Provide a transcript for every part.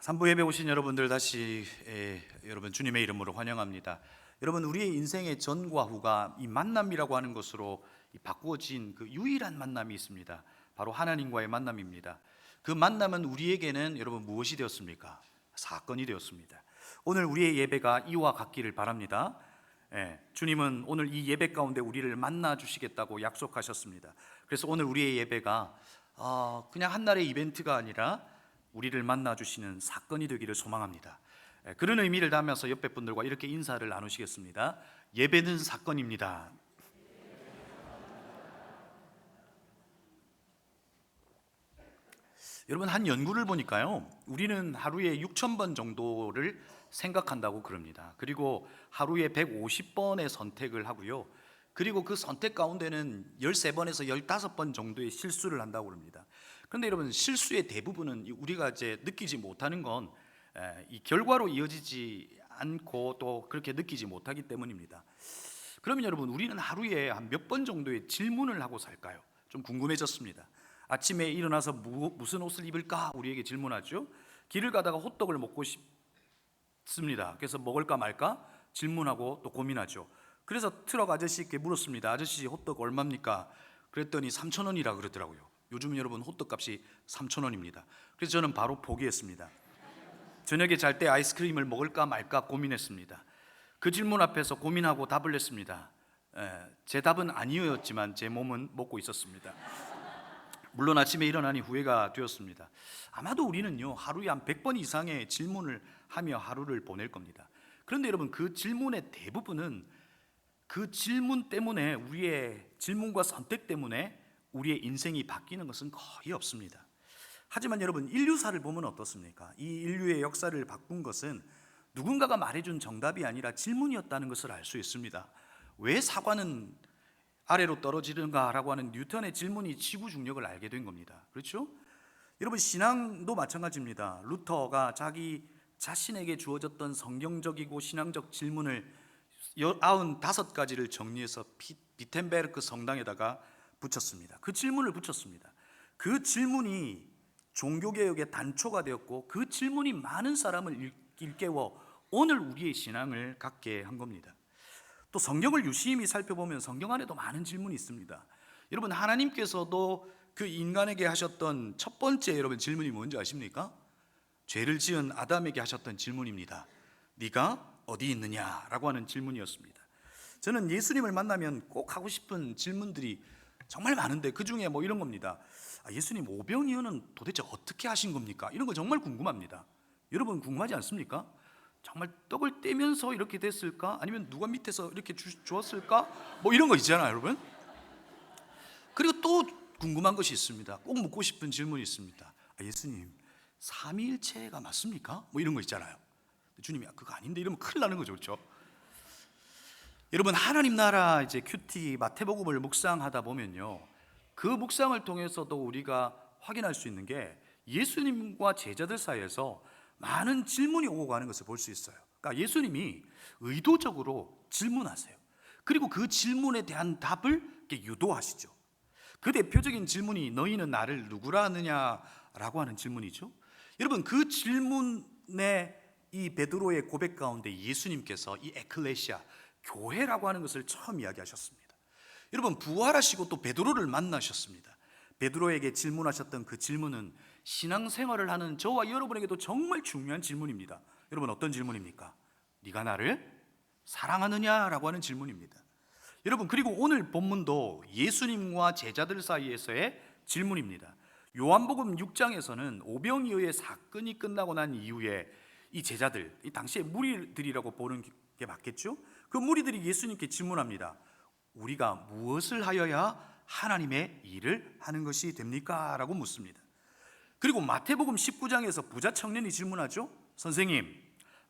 3부 예배 오신 여러분들 다시 여러분 주님의 이름으로 환영합니다. 여러분, 우리의 인생의 전과 후가 이 만남이라고 하는 것으로 바꾸어진 그 유일한 만남이 있습니다. 바로 하나님과의 만남입니다. 그 만남은 우리에게는 여러분 무엇이 되었습니까? 사건이 되었습니다. 오늘 우리의 예배가 이와 같기를 바랍니다. 주님은 오늘 이 예배 가운데 우리를 만나 주시겠다고 약속하셨습니다. 그래서 오늘 우리의 예배가 그냥 한날의 이벤트가 아니라 우리를 만나 주시는 사건이 되기를 소망합니다. 그런 의미를 담아서 옆에 분들과 이렇게 인사를 나누시겠습니다. 예배는 사건입니다. 여러분, 한 연구를 보니까요, 우리는 하루에 6,000번 정도를 생각한다고 그럽니다. 그리고 하루에 150번의 선택을 하고요, 그리고 그 선택 가운데는 13번에서 15번 정도의 실수를 한다고 그럽니다. 그런데 여러분, 실수의 대부분은 우리가 이제 느끼지 못하는 건 이 결과로 이어지지 않고 또 그렇게 느끼지 못하기 때문입니다. 그러면 여러분, 우리는 하루에 한 몇 번 정도의 질문을 하고 살까요? 좀 궁금해졌습니다. 아침에 일어나서 무슨 옷을 입을까 우리에게 질문하죠. 길을 가다가 호떡을 먹고 싶습니다. 그래서 먹을까 말까 질문하고 또 고민하죠. 그래서 트럭 아저씨께 물었습니다. 아저씨, 호떡 얼마입니까? 그랬더니 3,000원이라 그러더라고요. 요즘 여러분 호떡 값이 3,000원입니다. 그래서 저는 바로 포기했습니다. 저녁에 잘 때 아이스크림을 먹을까 말까 고민했습니다. 그 질문 앞에서 고민하고 답을 냈습니다. 제 답은 아니었지만 제 몸은 먹고 있었습니다. 물론 아침에 일어나니 후회가 되었습니다. 아마도 우리는요, 하루에 한 100번 이상의 질문을 하며 하루를 보낼 겁니다. 그런데 여러분, 그 질문의 대부분은 그 질문 때문에, 우리의 질문과 선택 때문에 우리의 인생이 바뀌는 것은 거의 없습니다. 하지만 여러분, 인류사를 보면 어떻습니까? 이 인류의 역사를 바꾼 것은 누군가가 말해준 정답이 아니라 질문이었다는 것을 알 수 있습니다. 왜 사과는 아래로 떨어지는가 라고 하는 뉴턴의 질문이 지구 중력을 알게 된 겁니다. 그렇죠? 여러분, 신앙도 마찬가지입니다. 루터가 자기 자신에게 주어졌던 성경적이고 신앙적 질문을 95가지를 정리해서 비텐베르크 성당에다가 붙였습니다. 그 질문을 붙였습니다. 그 질문이 종교개혁의 단초가 되었고, 그 질문이 많은 사람을 일깨워 오늘 우리의 신앙을 갖게 한 겁니다. 또 성경을 유심히 살펴보면 성경 안에도 많은 질문이 있습니다. 여러분, 하나님께서도 그 인간에게 하셨던 첫 번째 여러분 질문이 뭔지 아십니까? 죄를 지은 아담에게 하셨던 질문입니다. 네가 어디 있느냐? 라고 하는 질문이었습니다. 저는 예수님을 만나면 꼭 하고 싶은 질문들이 정말 많은데 그 중에 뭐 이런 겁니다. 예수님, 오병이어는 도대체 어떻게 하신 겁니까? 이런 거 정말 궁금합니다. 여러분 궁금하지 않습니까? 정말 떡을 떼면서 이렇게 됐을까? 아니면 누가 밑에서 이렇게 주었을까? 뭐 이런 거 있잖아요, 여러분. 그리고 또 궁금한 것이 있습니다. 꼭 묻고 싶은 질문이 있습니다. 예수님, 삼위일체가 맞습니까? 뭐 이런 거 있잖아요. 주님이 그거 아닌데 이러면 큰일 나는 거죠, 그렇죠? 여러분, 하나님 나라 이제 큐티 마태복음을 묵상하다 보면요, 그 묵상을 통해서도 우리가 확인할 수 있는 게 예수님과 제자들 사이에서 많은 질문이 오고 가는 것을 볼 수 있어요. 그러니까 예수님이 의도적으로 질문하세요. 그리고 그 질문에 대한 답을 유도하시죠. 그 대표적인 질문이 너희는 나를 누구라 하느냐라고 하는 질문이죠. 여러분, 그 질문에 이 베드로의 고백 가운데 예수님께서 이 에클레시아, 교회라고 하는 것을 처음 이야기하셨습니다. 여러분, 부활하시고 또 베드로를 만나셨습니다. 베드로에게 질문하셨던 그 질문은 신앙생활을 하는 저와 여러분에게도 정말 중요한 질문입니다. 여러분, 어떤 질문입니까? 네가 나를 사랑하느냐라고 하는 질문입니다. 여러분, 그리고 오늘 본문도 예수님과 제자들 사이에서의 질문입니다. 요한복음 6장에서는 오병이어의 사건이 끝나고 난 이후에 이 제자들, 이 당시에 무리들이라고 보는 게 맞겠죠? 그 무리들이 예수님께 질문합니다. 우리가 무엇을 하여야 하나님의 일을 하는 것이 됩니까? 라고 묻습니다. 그리고 마태복음 19장에서 부자 청년이 질문하죠. 선생님,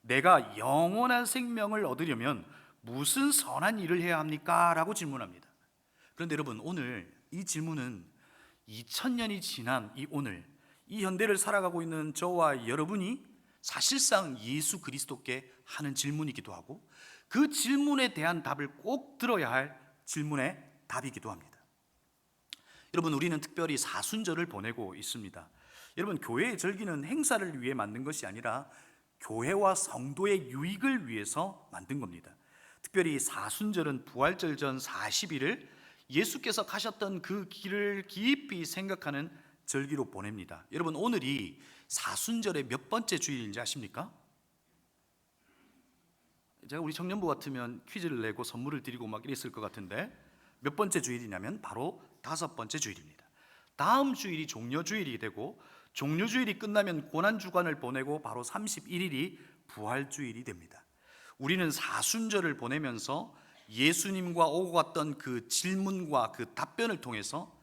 내가 영원한 생명을 얻으려면 무슨 선한 일을 해야 합니까? 라고 질문합니다. 그런데 여러분, 오늘 이 질문은 2000년이 지난 이 오늘, 이 현대를 살아가고 있는 저와 여러분이 사실상 예수 그리스도께 하는 질문이기도 하고, 그 질문에 대한 답을 꼭 들어야 할 질문의 답이기도 합니다. 여러분, 우리는 특별히 사순절을 보내고 있습니다. 여러분, 교회의 절기는 행사를 위해 만든 것이 아니라 교회와 성도의 유익을 위해서 만든 겁니다. 특별히 사순절은 부활절 전 40일을 예수께서 가셨던 그 길을 깊이 생각하는 절기로 보냅니다. 여러분, 오늘이 사순절의 몇 번째 주일인지 아십니까? 제가 우리 청년부 같으면 퀴즈를 내고 선물을 드리고 막 이랬을 것 같은데, 몇 번째 주일이냐면 바로 5번째 주일입니다. 다음 주일이 종려주일이 되고, 종려주일이 끝나면 고난주간을 보내고 바로 31일이 부활주일이 됩니다. 우리는 사순절을 보내면서 예수님과 오고 갔던 그 질문과 그 답변을 통해서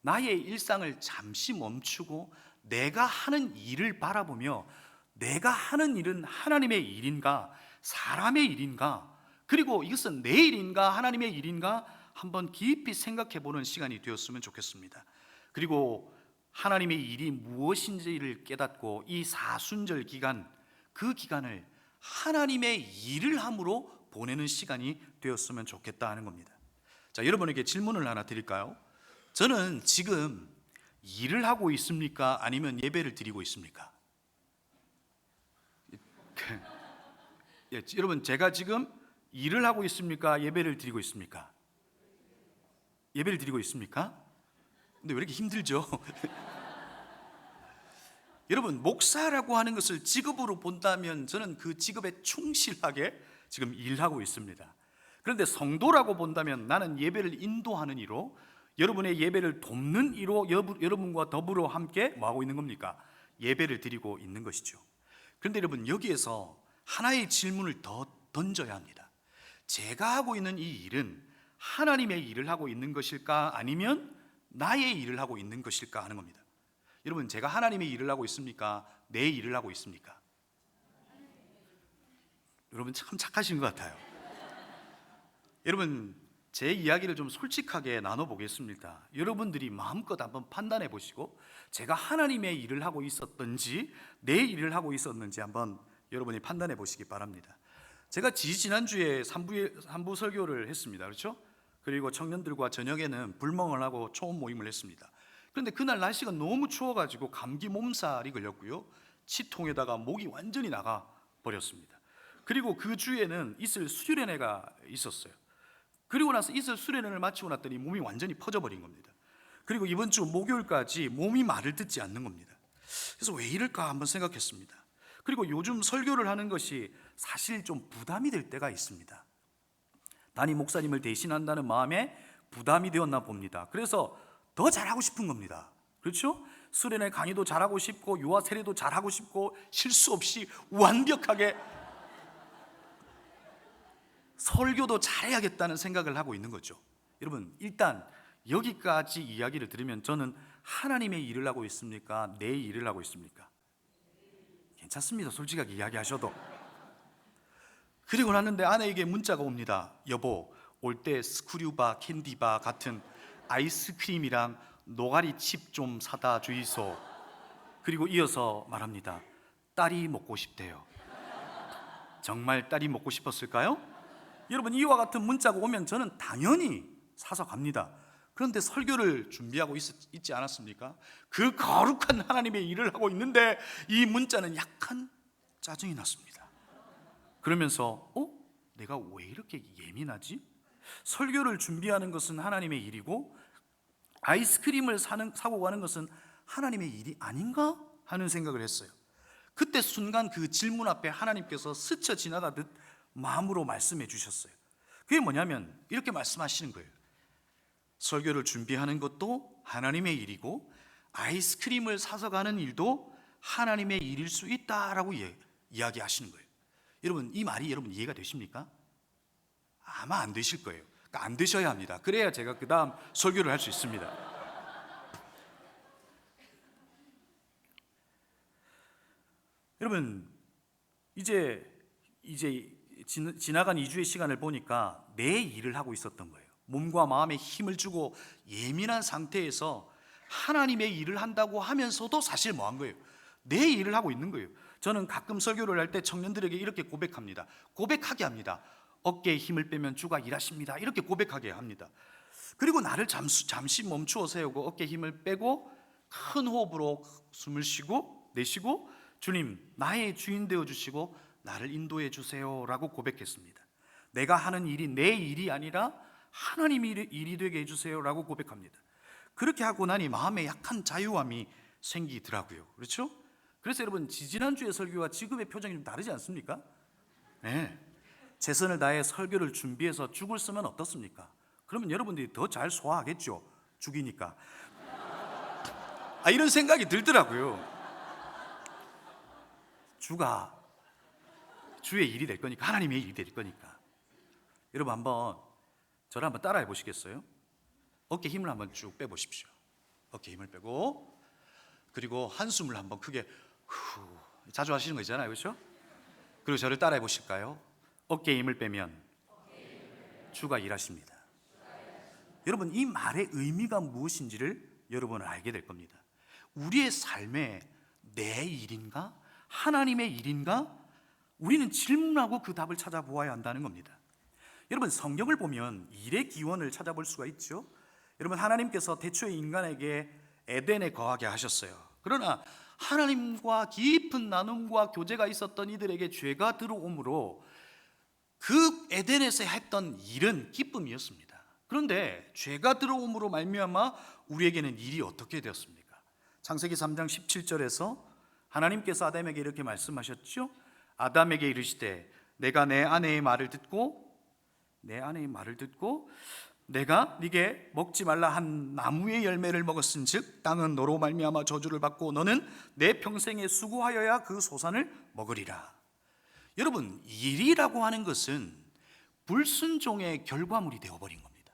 나의 일상을 잠시 멈추고 내가 하는 일을 바라보며, 내가 하는 일은 하나님의 일인가 사람의 일인가, 그리고 이것은 내 일인가 하나님의 일인가 한번 깊이 생각해 보는 시간이 되었으면 좋겠습니다. 그리고 하나님의 일이 무엇인지를 깨닫고 이 사순절 기간, 그 기간을 하나님의 일을 함으로 보내는 시간이 되었으면 좋겠다 하는 겁니다. 자, 여러분에게 질문을 하나 드릴까요? 저는 지금 일을 하고 있습니까? 아니면 예배를 드리고 있습니까? 예, 여러분, 제가 지금 일을 하고 있습니까? 예배를 드리고 있습니까? 예배를 드리고 있습니까? 근데 왜 이렇게 힘들죠? 여러분, 목사라고 하는 것을 직업으로 본다면 저는 그 직업에 충실하게 지금 일하고 있습니다. 그런데 성도라고 본다면 나는 예배를 인도하는 이로, 여러분의 예배를 돕는 이로 여러분과 더불어 함께 뭐하고 있는 겁니까? 예배를 드리고 있는 것이죠. 그런데 여러분, 여기에서 하나의 질문을 더 던져야 합니다. 제가 하고 있는 이 일은 하나님의 일을 하고 있는 것일까 아니면 나의 일을 하고 있는 것일까 하는 겁니다. 여러분, 제가 하나님의 일을 하고 있습니까? 내 일을 하고 있습니까? 여러분 참 착하신 것 같아요. 여러분, 제 이야기를 좀 솔직하게 나눠보겠습니다. 여러분들이 마음껏 한번 판단해 보시고 제가 하나님의 일을 하고 있었던지 내 일을 하고 있었는지 한번 여러분이 판단해 보시기 바랍니다. 제가 지난주에 3부 설교를 했습니다. 그렇죠? 그리고 청년들과 저녁에는 불멍을 하고 초음 모임을 했습니다. 그런데 그날 날씨가 너무 추워가지고 감기 몸살이 걸렸고요, 치통에다가 목이 완전히 나가 버렸습니다. 그리고 그 주에는 이슬 수련회가 있었어요. 그리고 나서 이슬 수련회를 마치고 났더니 몸이 완전히 퍼져버린 겁니다. 그리고 이번 주 목요일까지 몸이 말을 듣지 않는 겁니다. 그래서 왜 이럴까 한번 생각했습니다. 그리고 요즘 설교를 하는 것이 사실 좀 부담이 될 때가 있습니다. 담임 목사님을 대신한다는 마음에 부담이 되었나 봅니다. 그래서 더 잘하고 싶은 겁니다. 그렇죠? 수련회 강의도 잘하고 싶고 유아 세례도 잘하고 싶고 실수 없이 완벽하게 설교도 잘해야겠다는 생각을 하고 있는 거죠. 여러분, 일단 여기까지 이야기를 들으면 저는 하나님의 일을 하고 있습니까? 내 일을 하고 있습니까? 괜찮습니다. 솔직하게 이야기하셔도. 그리고 났는데 아내에게 문자가 옵니다. 여보, 올 때 스크류바, 캔디바 같은 아이스크림이랑 노가리 칩 좀 사다 주이소. 그리고 이어서 말합니다. 딸이 먹고 싶대요. 정말 딸이 먹고 싶었을까요? 여러분, 이와 같은 문자가 오면 저는 당연히 사서 갑니다. 그런데 설교를 준비하고 있지 않았습니까? 그 거룩한 하나님의 일을 하고 있는데 이 문자는 약간 짜증이 났습니다. 그러면서 내가 왜 이렇게 예민하지? 설교를 준비하는 것은 하나님의 일이고 아이스크림을 사고 가는 것은 하나님의 일이 아닌가 하는 생각을 했어요. 그때 순간 그 질문 앞에 하나님께서 스쳐 지나가듯 마음으로 말씀해 주셨어요. 그게 뭐냐면 이렇게 말씀하시는 거예요. 설교를 준비하는 것도 하나님의 일이고 아이스크림을 사서 가는 일도 하나님의 일일 수 있다라고 이야기하시는 거예요. 여러분, 이 말이 여러분 이해가 되십니까? 아마 안 되실 거예요. 그러니까 안 되셔야 합니다. 그래야 제가 그 다음 설교를 할 수 있습니다. 여러분, 이제 지나간 2주의 시간을 보니까 내 일을 하고 있었던 거예요. 몸과 마음에 힘을 주고 예민한 상태에서 하나님의 일을 한다고 하면서도 사실 뭐 한 거예요? 내 일을 하고 있는 거예요. 저는 가끔 설교를 할 때 청년들에게 이렇게 고백합니다. 고백하게 합니다. 어깨에 힘을 빼면 주가 일하십니다. 이렇게 고백하게 합니다. 그리고 나를 잠시 멈추어 세우고 어깨에 힘을 빼고 큰 호흡으로 숨을 쉬고 내쉬고 주님, 나의 주인 되어 주시고 나를 인도해 주세요라고 고백했습니다. 내가 하는 일이 내 일이 아니라 하나님의 일이 되게 해주세요라고 고백합니다. 그렇게 하고 나니 마음에 약간 자유함이 생기더라고요. 그렇죠? 그래서 여러분, 지지난주의 설교와 지금의 표정이 좀 다르지 않습니까? 네. 최선을 다해 설교를 준비해서 죽을 쓰면 어떻습니까? 그러면 여러분들이 더 잘 소화하겠죠. 죽이니까. 이런 생각이 들더라고요. 주의 일이 될 거니까, 하나님의 일이 될 거니까. 여러분, 저를 한번 따라해 보시겠어요? 어깨 힘을 한번 쭉 빼보십시오. 어깨 힘을 빼고, 그리고 한숨을 한번 크게 자주 하시는 거 있잖아요, 그렇죠? 그리고 저를 따라해 보실까요? 어깨에 힘을 빼면 주가 일하십니다. 여러분, 이 말의 의미가 무엇인지를 여러분은 알게 될 겁니다. 우리의 삶에 내 일인가? 하나님의 일인가? 우리는 질문하고 그 답을 찾아보아야 한다는 겁니다. 여러분, 성경을 보면 일의 기원을 찾아볼 수가 있죠. 여러분, 하나님께서 태초에 인간에게 에덴에 거하게 하셨어요. 그러나 하나님과 깊은 나눔과 교제가 있었던 이들에게 죄가 들어오므로 그 에덴에서 했던 일은 기쁨이었습니다. 그런데 죄가 들어옴으로 말미암아 우리에게는 일이 어떻게 되었습니까? 창세기 3장 17절에서 하나님께서 아담에게 이렇게 말씀하셨죠. 아담에게 이르시되 내가 내 아내의 말을 듣고 내가 네게 먹지 말라 한 나무의 열매를 먹었은즉 땅은 너로 말미암아 저주를 받고 너는 내 평생에 수고하여야 그 소산을 먹으리라. 여러분, 일이라고 하는 것은 불순종의 결과물이 되어버린 겁니다.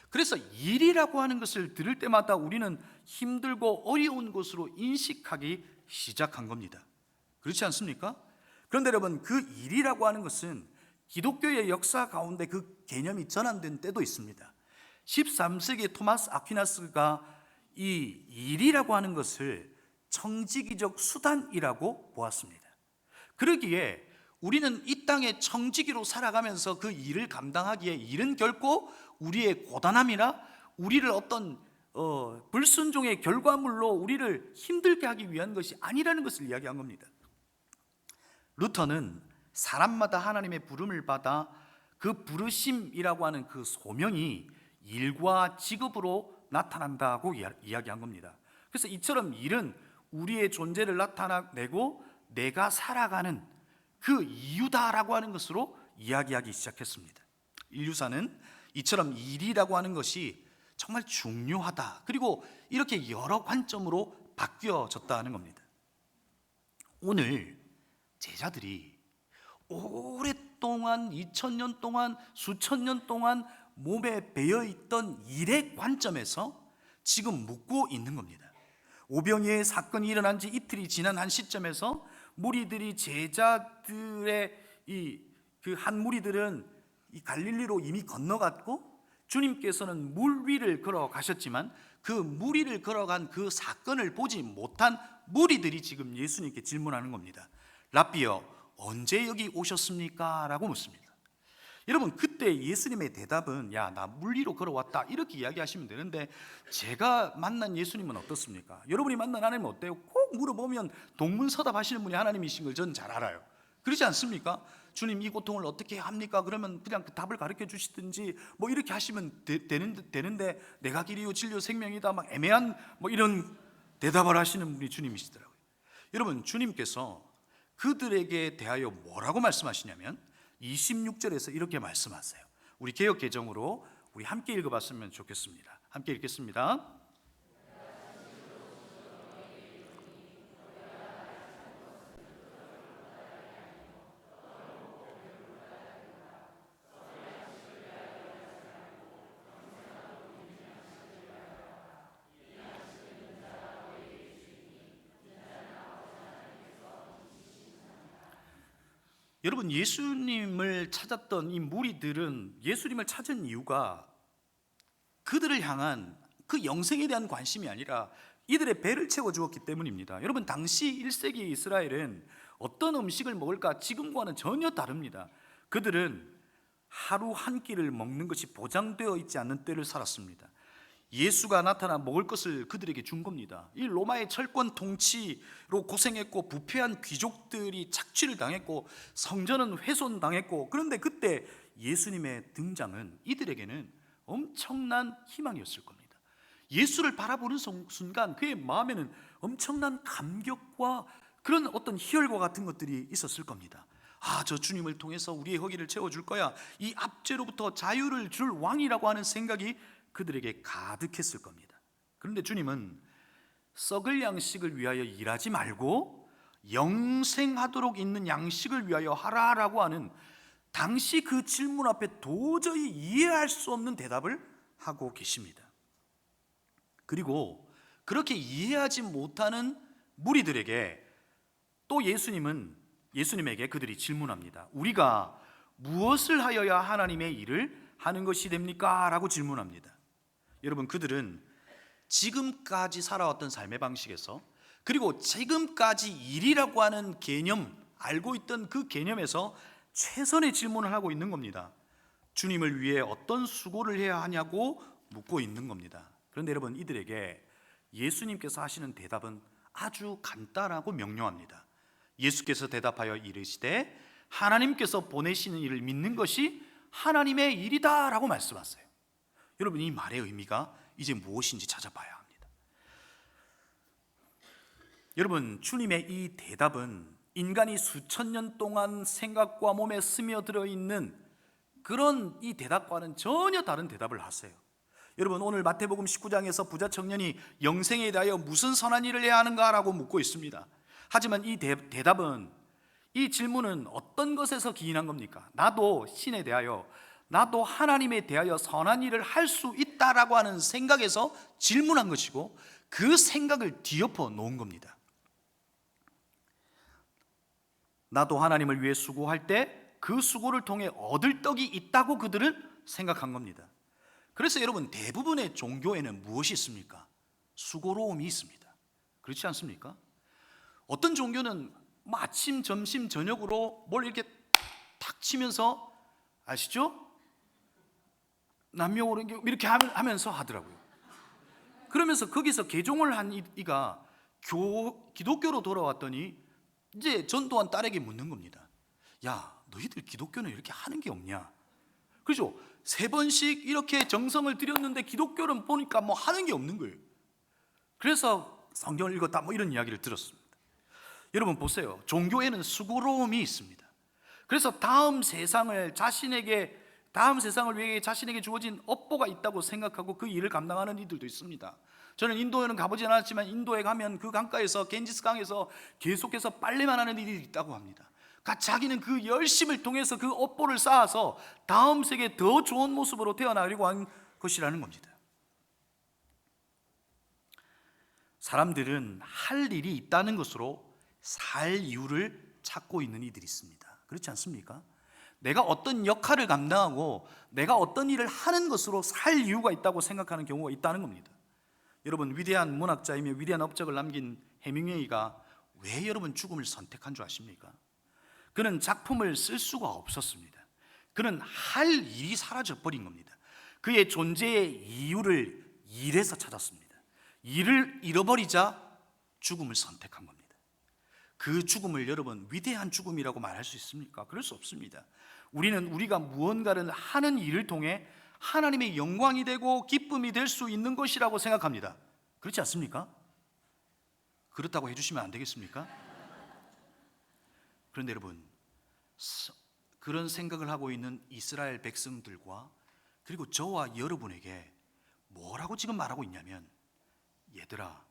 그래서 일이라고 하는 것을 들을 때마다 우리는 힘들고 어려운 것으로 인식하기 시작한 겁니다. 그렇지 않습니까? 그런데 여러분, 그 일이라고 하는 것은 기독교의 역사 가운데 그 개념이 전환된 때도 있습니다. 13세기 토마스 아퀴나스가 이 일이라고 하는 것을 청지기적 수단이라고 보았습니다. 그러기에 우리는 이 땅에 청지기로 살아가면서 그 일을 감당하기에 일은 결코 우리의 고단함이나 우리를 어떤 불순종의 결과물로 우리를 힘들게 하기 위한 것이 아니라는 것을 이야기한 겁니다. 루터는 사람마다 하나님의 부름을 받아 그 부르심이라고 하는 그 소명이 일과 직업으로 나타난다고 이야기한 겁니다. 그래서 이처럼 일은 우리의 존재를 나타내고 내가 살아가는 그 이유다라고 하는 것으로 이야기하기 시작했습니다. 인류사는 이처럼 일이라고 하는 것이 정말 중요하다, 그리고 이렇게 여러 관점으로 바뀌어졌다 하는 겁니다. 오늘 제자들이 오랫동안 2000년 동안 수천 년 동안 몸에 배어있던 일의 관점에서 지금 묻고 있는 겁니다. 오병이의 사건이 일어난 지 이틀이 지난 한 시점에서 무리들이 제자들의 그 한 무리들은 이 갈릴리로 이미 건너갔고 주님께서는 물 위를 걸어가셨지만 그 물 위를 걸어간 그 사건을 보지 못한 무리들이 지금 예수님께 질문하는 겁니다. 랍비여, 언제 여기 오셨습니까? 라고 묻습니다. 여러분, 그때 예수님의 대답은 야, 나 물 위로 걸어왔다 이렇게 이야기하시면 되는데 제가 만난 예수님은 어떻습니까? 여러분이 만난 하나님은 어때요? 꼭 물어보면 동문서답 하시는 분이 하나님이신 걸 저는 잘 알아요. 그렇지 않습니까? 주님, 이 고통을 어떻게 합니까? 그러면 그냥 그 답을 가르쳐 주시든지 뭐 이렇게 하시면 되는데 내가 길이요 진리요 생명이다 막 애매한 뭐 이런 대답을 하시는 분이 주님이시더라고요. 여러분, 주님께서 그들에게 대하여 뭐라고 말씀하시냐면 26절에서 이렇게 말씀하세요. 우리 개역 개정으로 우리 함께 읽어봤으면 좋겠습니다. 함께 읽겠습니다. 여러분, 예수님을 찾았던 이 무리들은 예수님을 찾은 이유가 그들을 향한 그 영생에 대한 관심이 아니라 이들의 배를 채워주었기 때문입니다. 여러분, 당시 1세기 이스라엘은 어떤 음식을 먹을까 지금과는 전혀 다릅니다. 그들은 하루 한 끼를 먹는 것이 보장되어 있지 않는 때를 살았습니다. 예수가 나타나 먹을 것을 그들에게 준 겁니다. 이 로마의 철권 통치로 고생했고 부패한 귀족들이 착취를 당했고 성전은 훼손당했고, 그런데 그때 예수님의 등장은 이들에게는 엄청난 희망이었을 겁니다. 예수를 바라보는 순간 그의 마음에는 엄청난 감격과 그런 어떤 희열과 같은 것들이 있었을 겁니다. 저 주님을 통해서 우리의 허기를 채워줄 거야, 이 압제로부터 자유를 줄 왕이라고 하는 생각이 그들에게 가득했을 겁니다. 그런데 주님은 썩을 양식을 위하여 일하지 말고 영생하도록 있는 양식을 위하여 하라라고 하는, 당시 그 질문 앞에 도저히 이해할 수 없는 대답을 하고 계십니다. 그리고 그렇게 이해하지 못하는 무리들에게 또 예수님에게 그들이 질문합니다. 우리가 무엇을 하여야 하나님의 일을 하는 것이 됩니까? 라고 질문합니다. 여러분, 그들은 지금까지 살아왔던 삶의 방식에서, 그리고 지금까지 일이라고 하는 개념, 알고 있던 그 개념에서 최선의 질문을 하고 있는 겁니다. 주님을 위해 어떤 수고를 해야 하냐고 묻고 있는 겁니다. 그런데 여러분, 이들에게 예수님께서 하시는 대답은 아주 간단하고 명료합니다. 예수께서 대답하여 이르시되 하나님께서 보내시는 일을 믿는 것이 하나님의 일이다 라고 말씀하세요. 여러분, 이 말의 의미가 이제 무엇인지 찾아봐야 합니다. 여러분, 주님의 이 대답은 인간이 수천 년 동안 생각과 몸에 스며들어 있는 그런 이 대답과는 전혀 다른 대답을 하세요. 여러분, 오늘 마태복음 19장에서 부자 청년이 영생에 대하여 무슨 선한 일을 해야 하는가라고 묻고 있습니다. 하지만 이 대답은, 이 질문은 어떤 것에서 기인한 겁니까? 나도 신에 대하여, 나도 하나님에 대하여 선한 일을 할 수 있다라고 하는 생각에서 질문한 것이고, 그 생각을 뒤엎어 놓은 겁니다. 나도 하나님을 위해 수고할 때 그 수고를 통해 얻을 떡이 있다고 그들은 생각한 겁니다. 그래서 여러분, 대부분의 종교에는 무엇이 있습니까? 수고로움이 있습니다. 그렇지 않습니까? 어떤 종교는 아침, 점심, 저녁으로 뭘 이렇게 탁 치면서, 아시죠? 남녀오른 이렇게 하면서 하더라고요. 그러면서 거기서 개종을 한 이가 기독교로 돌아왔더니 이제 전도한 딸에게 묻는 겁니다. 야, 너희들 기독교는 이렇게 하는 게 없냐? 그죠? 3번씩 이렇게 정성을 들였는데 기독교는 보니까 뭐 하는 게 없는 거예요. 그래서 성경을 읽었다, 뭐 이런 이야기를 들었습니다. 여러분 보세요. 종교에는 수고로움이 있습니다. 그래서 다음 세상을 위해 자신에게 주어진 업보가 있다고 생각하고 그 일을 감당하는 이들도 있습니다. 저는 인도에는 가보진 않았지만 인도에 가면 그 강가에서, 겐지스 강에서 계속해서 빨래만 하는 일이 있다고 합니다. 그러니까 자기는 그 열심을 통해서 그 업보를 쌓아서 다음 세계에 더 좋은 모습으로 태어나려고 한 것이라는 겁니다. 사람들은 할 일이 있다는 것으로 살 이유를 찾고 있는 이들이 있습니다. 그렇지 않습니까? 내가 어떤 역할을 감당하고 내가 어떤 일을 하는 것으로 살 이유가 있다고 생각하는 경우가 있다는 겁니다. 여러분, 위대한 문학자이며 위대한 업적을 남긴 해밍웨이가 왜 여러분 죽음을 선택한 줄 아십니까? 그는 작품을 쓸 수가 없었습니다. 그는 할 일이 사라져버린 겁니다. 그의 존재의 이유를 일에서 찾았습니다. 일을 잃어버리자 죽음을 선택한 겁니다. 그 죽음을 여러분 위대한 죽음이라고 말할 수 있습니까? 그럴 수 없습니다. 우리가 무언가를 하는 일을 통해 하나님의 영광이 되고 기쁨이 될 수 있는 것이라고 생각합니다. 그렇지 않습니까? 그렇다고 해주시면 안 되겠습니까? 그런데 여러분, 그런 생각을 하고 있는 이스라엘 백성들과 그리고 저와 여러분에게 뭐라고 지금 말하고 있냐면, 얘들아,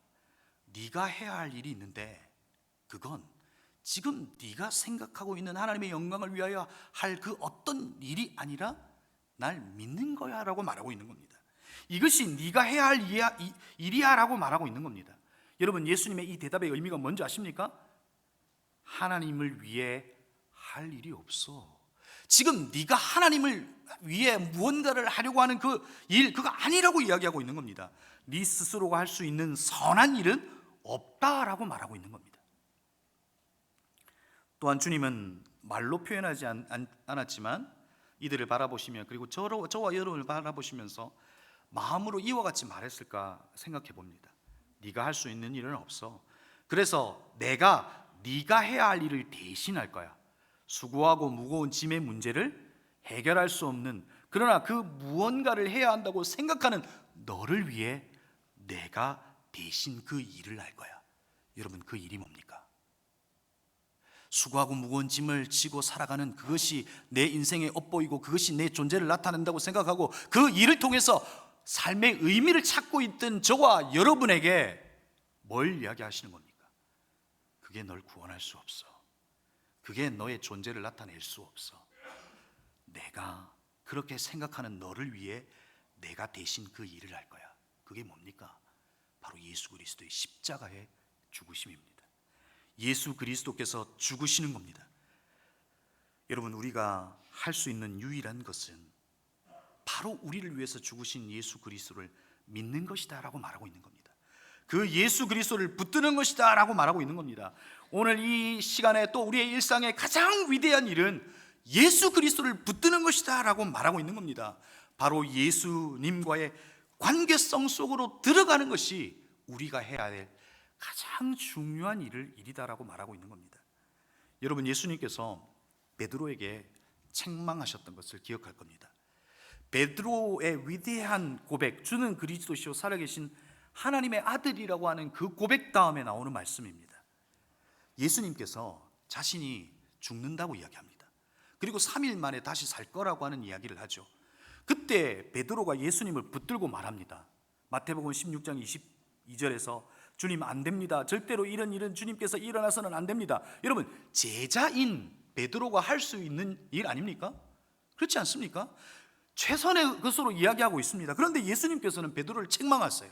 네가 해야 할 일이 있는데 그건 지금 네가 생각하고 있는 하나님의 영광을 위하여 할 그 어떤 일이 아니라 날 믿는 거야 라고 말하고 있는 겁니다. 이것이 네가 해야 할 일이야 라고 말하고 있는 겁니다. 여러분, 예수님의 이 대답의 의미가 뭔지 아십니까? 하나님을 위해 할 일이 없어. 지금 네가 하나님을 위해 무언가를 하려고 하는 그 일, 그거 아니라고 이야기하고 있는 겁니다. 네 스스로가 할 수 있는 선한 일은 없다라고 말하고 있는 겁니다. 또한 주님은 말로 표현하지 않았지만 이들을 바라보시며, 그리고 저와 여러분을 바라보시면서 마음으로 이와 같이 말했을까 생각해 봅니다. 네가 할 수 있는 일은 없어. 그래서 내가 네가 해야 할 일을 대신할 거야. 수고하고 무거운 짐의 문제를 해결할 수 없는, 그러나 그 무언가를 해야 한다고 생각하는 너를 위해 내가 대신 그 일을 할 거야. 여러분, 그 일이 뭡니까? 수고하고 무거운 짐을 지고 살아가는 그것이 내 인생에 엿보이고 그것이 내 존재를 나타낸다고 생각하고 그 일을 통해서 삶의 의미를 찾고 있던 저와 여러분에게 뭘 이야기하시는 겁니까? 그게 널 구원할 수 없어. 그게 너의 존재를 나타낼 수 없어. 내가 그렇게 생각하는 너를 위해 내가 대신 그 일을 할 거야. 그게 뭡니까? 바로 예수 그리스도의 십자가의 죽으심입니다. 예수 그리스도께서 죽으시는 겁니다. 여러분, 우리가 할 수 있는 유일한 것은 바로 우리를 위해서 죽으신 예수 그리스도를 믿는 것이다 라고 말하고 있는 겁니다. 그 예수 그리스도를 붙드는 것이다 라고 말하고 있는 겁니다. 오늘 이 시간에 또 우리의 일상의 가장 위대한 일은 예수 그리스도를 붙드는 것이다 라고 말하고 있는 겁니다. 바로 예수님과의 관계성 속으로 들어가는 것이 우리가 해야 될 가장 중요한 일이다라고 말하고 있는 겁니다. 여러분, 예수님께서 베드로에게 책망하셨던 것을 기억할 겁니다. 베드로의 위대한 고백, 주는 그리스도시요 살아계신 하나님의 아들이라고 하는 그 고백 다음에 나오는 말씀입니다. 예수님께서 자신이 죽는다고 이야기합니다. 그리고 3일 만에 다시 살 거라고 하는 이야기를 하죠. 그때 베드로가 예수님을 붙들고 말합니다. 마태복음 16장 22절에서 주님, 안 됩니다. 절대로 이런 일은 주님께서 일어나서는 안 됩니다. 여러분, 제자인 베드로가 할 수 있는 일 아닙니까? 그렇지 않습니까? 최선의 것으로 이야기하고 있습니다. 그런데 예수님께서는 베드로를 책망하세요.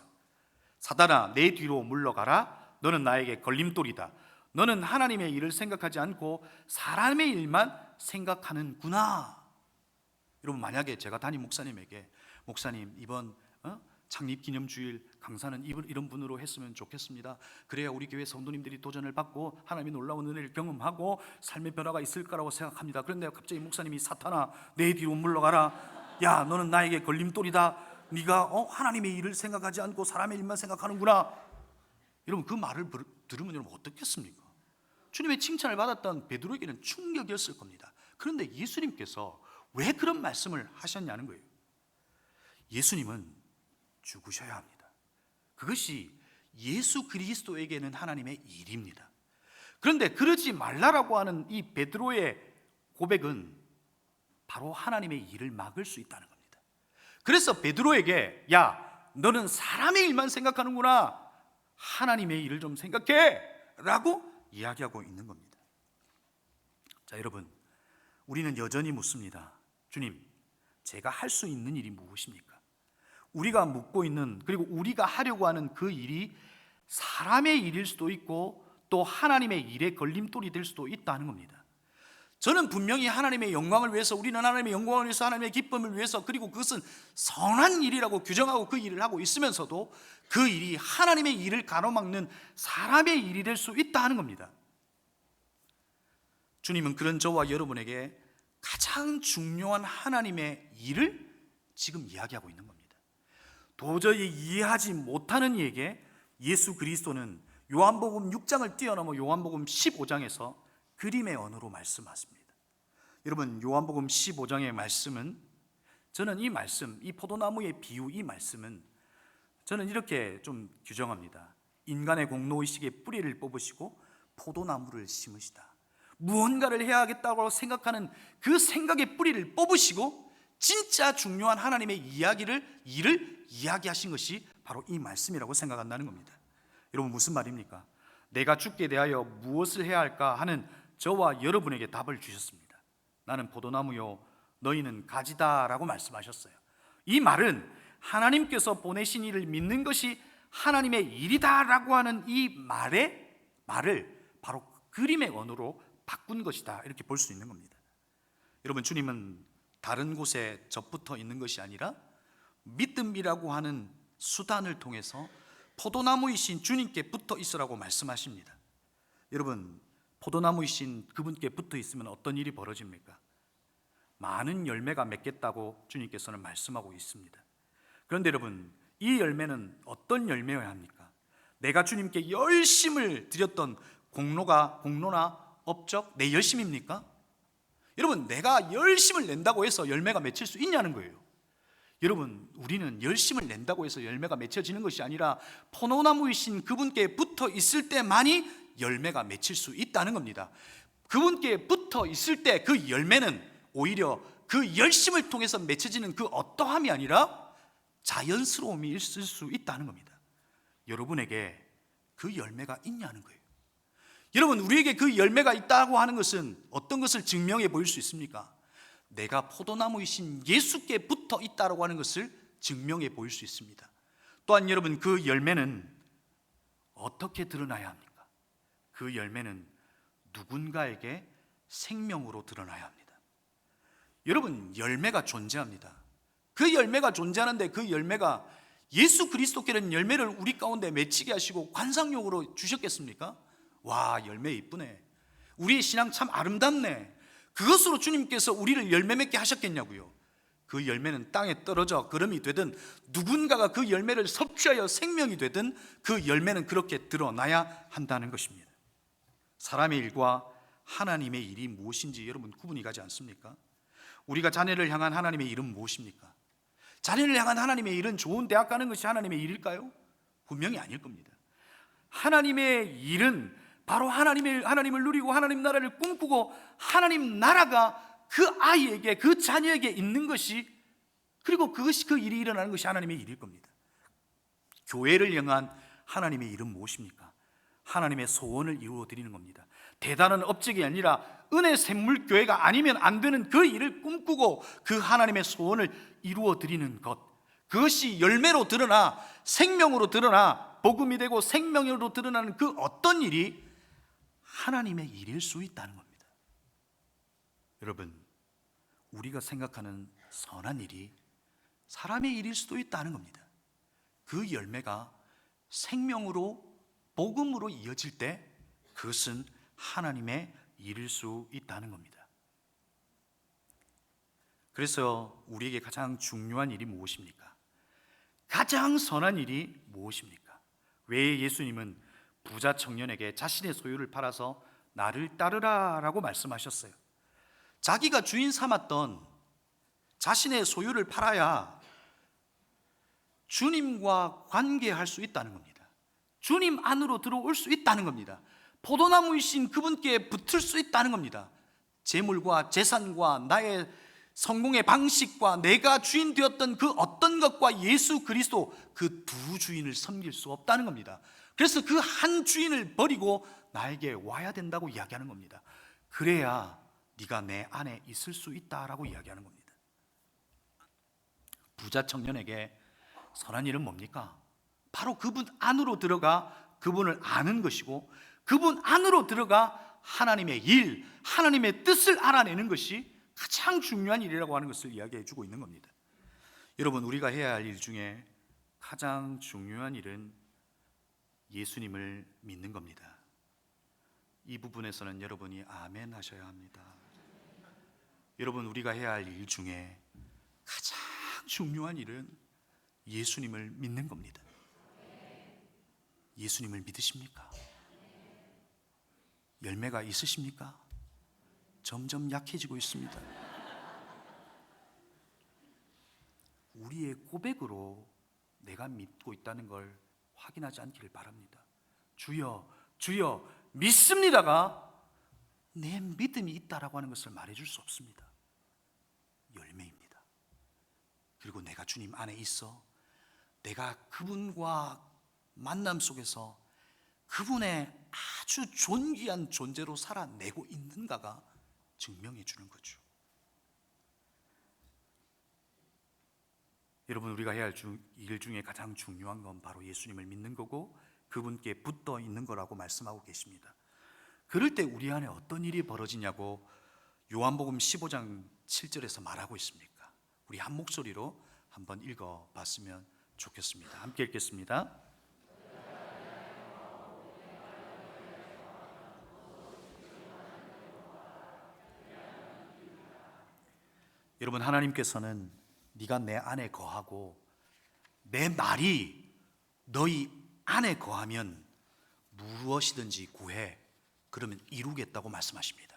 사단아, 내 뒤로 물러가라. 너는 나에게 걸림돌이다. 너는 하나님의 일을 생각하지 않고 사람의 일만 생각하는구나. 여러분, 만약에 제가 담임 목사님에게 목사님, 이번 창립기념주일 강사는 이런 분으로 했으면 좋겠습니다. 그래야 우리 교회 성도님들이 도전을 받고 하나님의 놀라운 은혜를 경험하고 삶의 변화가 있을 거라고 생각합니다. 그런데 갑자기 목사님이 사탄아, 내 뒤로 물러가라. 야, 너는 나에게 걸림돌이다. 네가 하나님의 일을 생각하지 않고 사람의 일만 생각하는구나. 여러분, 그 말을 들으면 여러분 어떻겠습니까? 주님의 칭찬을 받았던 베드로에게는 충격이었을 겁니다. 그런데 예수님께서 왜 그런 말씀을 하셨냐는 거예요. 예수님은 죽으셔야 합니다. 그것이 예수 그리스도에게는 하나님의 일입니다. 그런데 그러지 말라라고 하는 이 베드로의 고백은 바로 하나님의 일을 막을 수 있다는 겁니다. 그래서 베드로에게 야, 너는 사람의 일만 생각하는구나. 하나님의 일을 좀 생각해 라고 이야기하고 있는 겁니다. 자, 여러분, 우리는 여전히 묻습니다. 주님, 제가 할 수 있는 일이 무엇입니까? 우리가 묻고 있는, 그리고 우리가 하려고 하는 그 일이 사람의 일일 수도 있고 또 하나님의 일의 걸림돌이 될 수도 있다는 겁니다. 저는 분명히 하나님의 영광을 위해서, 우리는 하나님의 영광을 위해서, 하나님의 기쁨을 위해서, 그리고 그것은 선한 일이라고 규정하고 그 일을 하고 있으면서도 그 일이 하나님의 일을 가로막는 사람의 일이 될 수 있다 하는 겁니다. 주님은 그런 저와 여러분에게 가장 중요한 하나님의 일을 지금 이야기하고 있는 겁니다. 도저히 이해하지 못하는 이에게 예수 그리스도는 요한복음 6장을 뛰어넘어 요한복음 15장에서 그림의 언어로 말씀하십니다. 여러분, 요한복음 15장의 말씀은, 저는 이 말씀, 이 포도나무의 비유, 이 말씀은 저는 이렇게 좀 규정합니다. 인간의 공로의식의 뿌리를 뽑으시고 포도나무를 심으시다. 무언가를 해야겠다고 생각하는 그 생각의 뿌리를 뽑으시고 진짜 중요한 하나님의 일을 이야기하신 것이 바로 이 말씀이라고 생각한다는 겁니다. 여러분, 무슨 말입니까? 내가 죽게 대하여 무엇을 해야 할까 하는 저와 여러분에게 답을 주셨습니다. 나는 포도나무요, 너희는 가지다 라고 말씀하셨어요. 이 말은 하나님께서 보내신 일을 믿는 것이 하나님의 일이다 라고 하는 이 말을 바로 그림의 언어로 바꾼 것이다, 이렇게 볼 수 있는 겁니다. 여러분, 주님은 다른 곳에 접붙어 있는 것이 아니라 믿음이라고 하는 수단을 통해서 포도나무이신 주님께 붙어 있으라고 말씀하십니다. 여러분, 포도나무이신 그분께 붙어 있으면 어떤 일이 벌어집니까? 많은 열매가 맺겠다고 주님께서는 말씀하고 있습니다. 그런데 여러분, 이 열매는 어떤 열매여야 합니까? 내가 주님께 열심을 드렸던 공로나 업적, 내 열심입니까? 여러분, 내가 열심을 낸다고 해서 열매가 맺힐 수 있냐는 거예요. 여러분, 우리는 열심을 낸다고 해서 열매가 맺혀지는 것이 아니라 포도나무이신 그분께 붙어 있을 때만이 열매가 맺힐 수 있다는 겁니다. 그분께 붙어 있을 때 그 열매는 오히려 그 열심을 통해서 맺혀지는 그 어떠함이 아니라 자연스러움이 있을 수 있다는 겁니다. 여러분에게 그 열매가 있냐는 거예요. 여러분, 우리에게 그 열매가 있다고 하는 것은 어떤 것을 증명해 보일 수 있습니까? 내가 포도나무이신 예수께 붙어 있다고 하는 것을 증명해 보일 수 있습니다. 또한 여러분, 그 열매는 어떻게 드러나야 합니까? 그 열매는 누군가에게 생명으로 드러나야 합니다. 여러분, 열매가 존재합니다. 그 열매가 존재하는데 그 열매가 예수 그리스도께는 열매를 우리 가운데 맺히게 하시고 관상용으로 주셨겠습니까? 와, 열매 이쁘네. 우리의 신앙 참 아름답네. 그것으로 주님께서 우리를 열매 맺게 하셨겠냐고요. 그 열매는 땅에 떨어져 그름이 되든 누군가가 그 열매를 섭취하여 생명이 되든 그 열매는 그렇게 드러나야 한다는 것입니다. 사람의 일과 하나님의 일이 무엇인지 여러분 구분이 가지 않습니까? 우리가 자녀를 향한 하나님의 일은 무엇입니까? 자녀를 향한 하나님의 일은 좋은 대학 가는 것이 하나님의 일일까요? 분명히 아닐 겁니다. 하나님의 일은 바로 하나님을 누리고 하나님 나라를 꿈꾸고 하나님 나라가 그 아이에게, 그 자녀에게 있는 것이, 그리고 그것이, 그 일이 일어나는 것이 하나님의 일일 겁니다. 교회를 향한 하나님의 일은 무엇입니까? 하나님의 소원을 이루어 드리는 겁니다. 대단한 업적이 아니라 은혜 샘물 교회가 아니면 안 되는 그 일을 꿈꾸고 그 하나님의 소원을 이루어 드리는 것, 그것이 열매로 드러나 생명으로 드러나 복음이 되고 생명으로 드러나는 그 어떤 일이 하나님의 일일 수 있다는 겁니다. 여러분, 우리가 생각하는 선한 일이 사람의 일일 수도 있다는 겁니다. 그 열매가 생명으로 복음으로 이어질 때 그것은 하나님의 일일 수 있다는 겁니다. 그래서 우리에게 가장 중요한 일이 무엇입니까? 가장 선한 일이 무엇입니까? 왜 예수님은 부자 청년에게 자신의 소유를 팔아서 나를 따르라 라고 말씀하셨어요? 자기가 주인 삼았던 자신의 소유를 팔아야 주님과 관계할 수 있다는 겁니다. 주님 안으로 들어올 수 있다는 겁니다. 포도나무이신 그분께 붙을 수 있다는 겁니다. 재물과 재산과 나의 성공의 방식과 내가 주인 되었던 그 어떤 것과 예수 그리스도, 그 두 주인을 섬길 수 없다는 겁니다. 그래서 그 한 주인을 버리고 나에게 와야 된다고 이야기하는 겁니다. 그래야 네가 내 안에 있을 수 있다라고 이야기하는 겁니다. 부자 청년에게 선한 일은 뭡니까? 바로 그분 안으로 들어가 그분을 아는 것이고, 그분 안으로 들어가 하나님의 일, 하나님의 뜻을 알아내는 것이 가장 중요한 일이라고 하는 것을 이야기해 주고 있는 겁니다. 여러분, 우리가 해야 할 일 중에 가장 중요한 일은 예수님을 믿는 겁니다. 이 부분에서는 여러분이 아멘 하셔야 합니다. 여러분, 우리가 해야 할 일 중에 가장 중요한 일은 예수님을 믿는 겁니다. 예수님을 믿으십니까? 열매가 있으십니까? 점점 약해지고 있습니다. 우리의 고백으로 내가 믿고 있다는 걸 확인하지 않기를 바랍니다. 주여, 주여 믿습니다가 내 믿음이 있다라고 하는 것을 말해줄 수 없습니다. 열매입니다. 그리고 내가 주님 안에 있어 내가 그분과 만남 속에서 그분의 아주 존귀한 존재로 살아내고 있는가가 증명해 주는 거죠. 여러분, 우리가 해야 할 일 중에 가장 중요한 건 바로 예수님을 믿는 거고 그분께 붙어 있는 거라고 말씀하고 계십니다. 그럴 때 우리 안에 어떤 일이 벌어지냐고 요한복음 15장 7절에서 말하고 있습니까? 우리 한 목소리로 한번 읽어봤으면 좋겠습니다. 함께 읽겠습니다. 여러분, 하나님께서는 네가 내 안에 거하고 내 말이 너희 안에 거하면 무엇이든지 구해, 그러면 이루겠다고 말씀하십니다.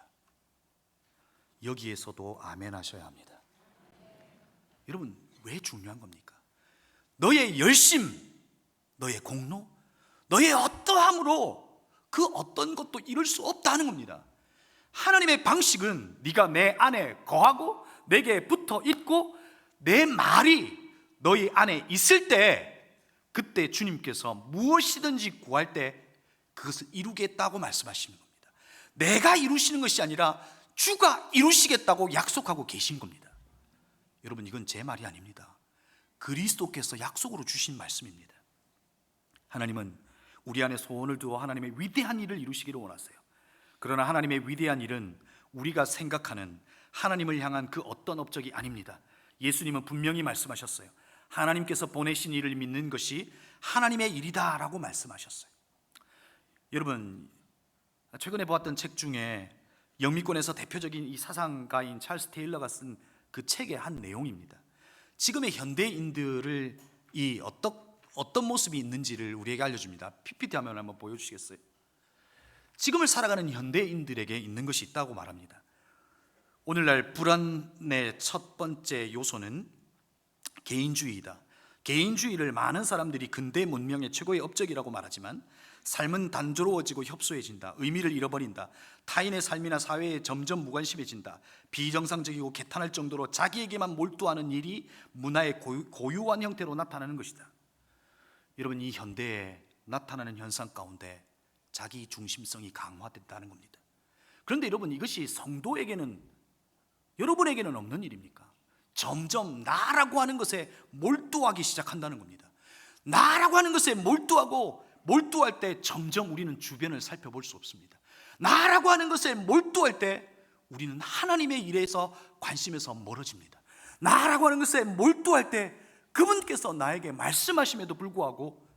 여기에서도 아멘 하셔야 합니다. 여러분, 왜 중요한 겁니까? 너의 열심, 너의 공로, 너의 어떠함으로 그 어떤 것도 이룰 수 없다는 겁니다. 하나님의 방식은 네가 내 안에 거하고 내게 붙어 있고 내 말이 너희 안에 있을 때, 그때 주님께서 무엇이든지 구할 때 그것을 이루겠다고 말씀하시는 겁니다. 내가 이루시는 것이 아니라 주가 이루시겠다고 약속하고 계신 겁니다. 여러분, 이건 제 말이 아닙니다. 그리스도께서 약속으로 주신 말씀입니다. 하나님은 우리 안에 소원을 두어 하나님의 위대한 일을 이루시기를 원하세요. 그러나 하나님의 위대한 일은 우리가 생각하는 하나님을 향한 그 어떤 업적이 아닙니다. 예수님은 분명히 말씀하셨어요. 하나님께서 보내신 일을 믿는 것이 하나님의 일이다 라고 말씀하셨어요. 여러분, 최근에 보았던 책 중에 영미권에서 대표적인 이 사상가인 찰스 테일러가 쓴 그 책의 한 내용입니다. 지금의 현대인들을 이 어떤 모습이 있는지를 우리에게 알려줍니다. PPT 화면 한번 보여주시겠어요? 지금을 살아가는 현대인들에게 있는 것이 있다고 말합니다. 오늘날 불안의 첫 번째 요소는 개인주의이다. 개인주의를 많은 사람들이 근대 문명의 최고의 업적이라고 말하지만 삶은 단조로워지고 협소해진다. 의미를 잃어버린다. 타인의 삶이나 사회에 점점 무관심해진다. 비정상적이고 개탄할 정도로 자기에게만 몰두하는 일이 문화의 고유한 형태로 나타나는 것이다. 여러분, 이 현대에 나타나는 현상 가운데 자기 중심성이 강화됐다는 겁니다. 그런데 여러분, 이것이 성도에게는, 여러분에게는 없는 일입니까? 점점 나라고 하는 것에 몰두하기 시작한다는 겁니다. 나라고 하는 것에 몰두할 때 점점 우리는 주변을 살펴볼 수 없습니다. 나라고 하는 것에 몰두할 때 우리는 하나님의 일에서 관심에서 멀어집니다. 나라고 하는 것에 몰두할 때 그분께서 나에게 말씀하심에도 불구하고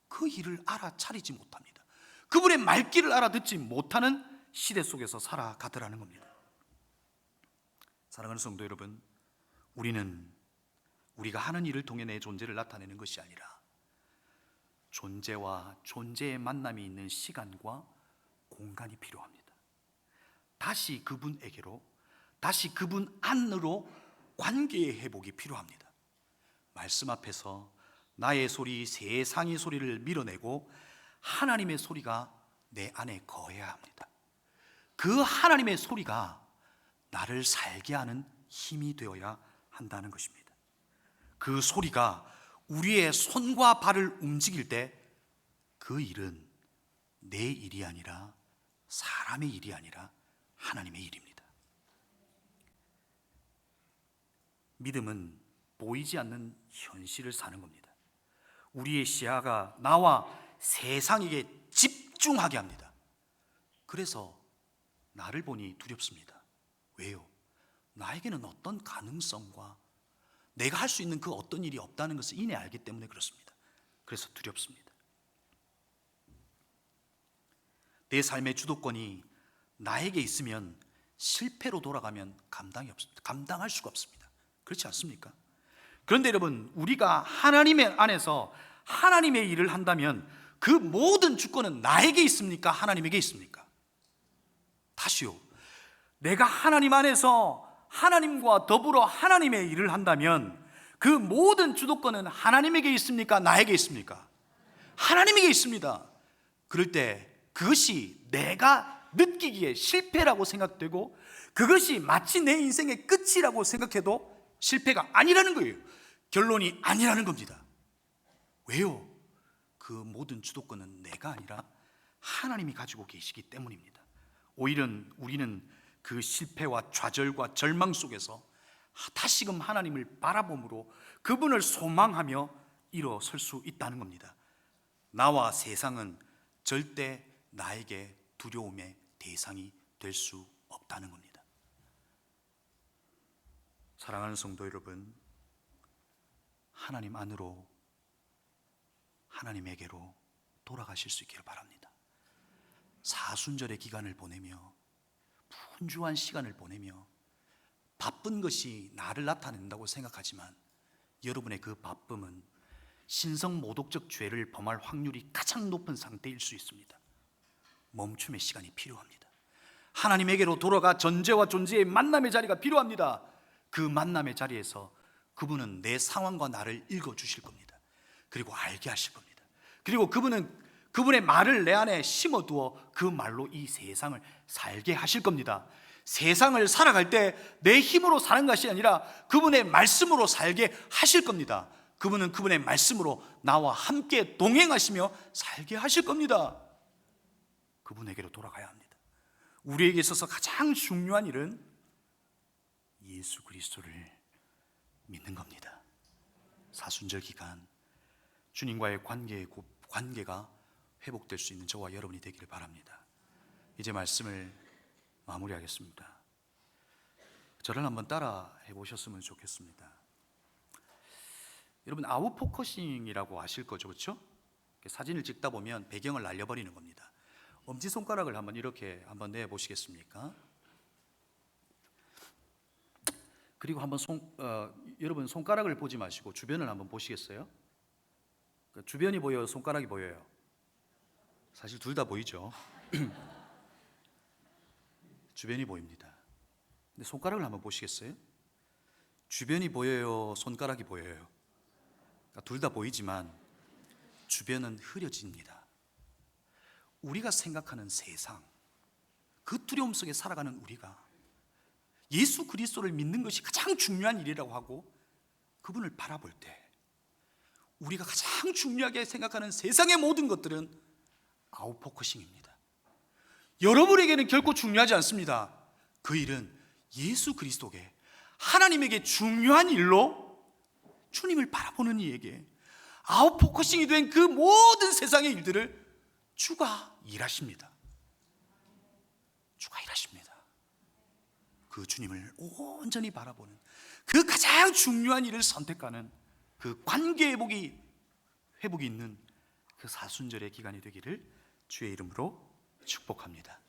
그 일을 알아차리지 못합니다. 그분의 말귀를 알아듣지 못하는 시대 속에서 살아가더라는 겁니다. 사랑하는 성도 여러분, 우리가 하는 일을 통해 내 존재를 나타내는 것이 아니라 존재와 존재의 만남이 있는 시간과 공간이 필요합니다. 다시 그분에게로, 다시 그분 안으로 관계의 회복이 필요합니다. 말씀 앞에서 나의 소리, 세상의 소리를 밀어내고 하나님의 소리가 내 안에 거해야 합니다. 그 하나님의 소리가 나를 살게 하는 힘이 되어야 한다는 것입니다. 그 소리가 우리의 손과 발을 움직일 때 그 일은 내 일이 아니라 사람의 일이 아니라 하나님의 일입니다. 믿음은 보이지 않는 현실을 사는 겁니다. 우리의 시야가 나와 세상에게 집중하게 합니다. 그래서 나를 보니 두렵습니다. 왜요? 나에게는 어떤 가능성과 내가 할 수 있는 그 어떤 일이 없다는 것을 이내 알기 때문에 그렇습니다. 그래서 두렵습니다. 내 삶의 주도권이 나에게 있으면 실패로 돌아가면 감당할 수가 없습니다. 그렇지 않습니까? 그런데 여러분, 우리가 하나님의 안에서 하나님의 일을 한다면 그 모든 주권은 나에게 있습니까? 하나님에게 있습니까? 다시요, 내가 하나님 안에서 하나님과 더불어 하나님의 일을 한다면 그 모든 주도권은 하나님에게 있습니까? 나에게 있습니까? 하나님에게 있습니다. 그럴 때 그것이 내가 느끼기에 실패라고 생각되고 그것이 마치 내 인생의 끝이라고 생각해도 실패가 아니라는 거예요. 결론이 아니라는 겁니다. 왜요? 그 모든 주도권은 내가 아니라 하나님이 가지고 계시기 때문입니다. 오히려 우리는 그 실패와 좌절과 절망 속에서 다시금 하나님을 바라봄으로 그분을 소망하며 일어설 수 있다는 겁니다. 나와 세상은 절대 나에게 두려움의 대상이 될 수 없다는 겁니다. 사랑하는 성도 여러분, 하나님 안으로, 하나님에게로 돌아가실 수 있기를 바랍니다. 사순절의 기간을 보내며 분주한 시간을 보내며 바쁜 것이 나를 나타낸다고 생각하지만 여러분의 그 바쁨은 신성 모독적 죄를 범할 확률이 가장 높은 상태일 수 있습니다. 멈춤의 시간이 필요합니다. 하나님에게로 돌아가 전제와 존재의 만남의 자리가 필요합니다. 그 만남의 자리에서 그분은 내 상황과 나를 읽어주실 겁니다. 그리고 알게 하실 겁니다. 그리고 그분은 그분의 말을 내 안에 심어두어 그 말로 이 세상을 살게 하실 겁니다. 세상을 살아갈 때 내 힘으로 사는 것이 아니라 그분의 말씀으로 살게 하실 겁니다. 그분은 그분의 말씀으로 나와 함께 동행하시며 살게 하실 겁니다. 그분에게로 돌아가야 합니다. 우리에게 있어서 가장 중요한 일은 예수 그리스도를 믿는 겁니다. 사순절 기간 주님과의 관계가 회복될 수 있는 저와 여러분이 되기를 바랍니다. 이제 말씀을 마무리하겠습니다. 저를 한번 따라 해보셨으면 좋겠습니다. 여러분, 아웃포커싱이라고 아실 거죠, 그렇죠? 사진을 찍다 보면 배경을 날려버리는 겁니다. 엄지손가락을 한번 이렇게 한번 내보시겠습니까? 그리고 한번 여러분 손가락을 보지 마시고 주변을 한번 보시겠어요? 주변이 보여요? 손가락이 보여요? 사실 둘 다 보이죠. 주변이 보입니다. 근데 손가락을 한번 보시겠어요? 주변이 보여요? 손가락이 보여요? 둘 다 보이지만 주변은 흐려집니다. 우리가 생각하는 세상, 그 두려움 속에 살아가는 우리가 예수 그리스도를 믿는 것이 가장 중요한 일이라고 하고 그분을 바라볼 때 우리가 가장 중요하게 생각하는 세상의 모든 것들은 아웃포커싱입니다. 여러분에게는 결코 중요하지 않습니다. 그 일은 예수 그리스도께 하나님에게 중요한 일로 주님을 바라보는 이에게 아웃포커싱이 된 그 모든 세상의 일들을 주가 일하십니다. 주가 일하십니다. 그 주님을 온전히 바라보는 그 가장 중요한 일을 선택하는 그 관계 회복이 있는 그 사순절의 기간이 되기를 주의 이름으로 축복합니다.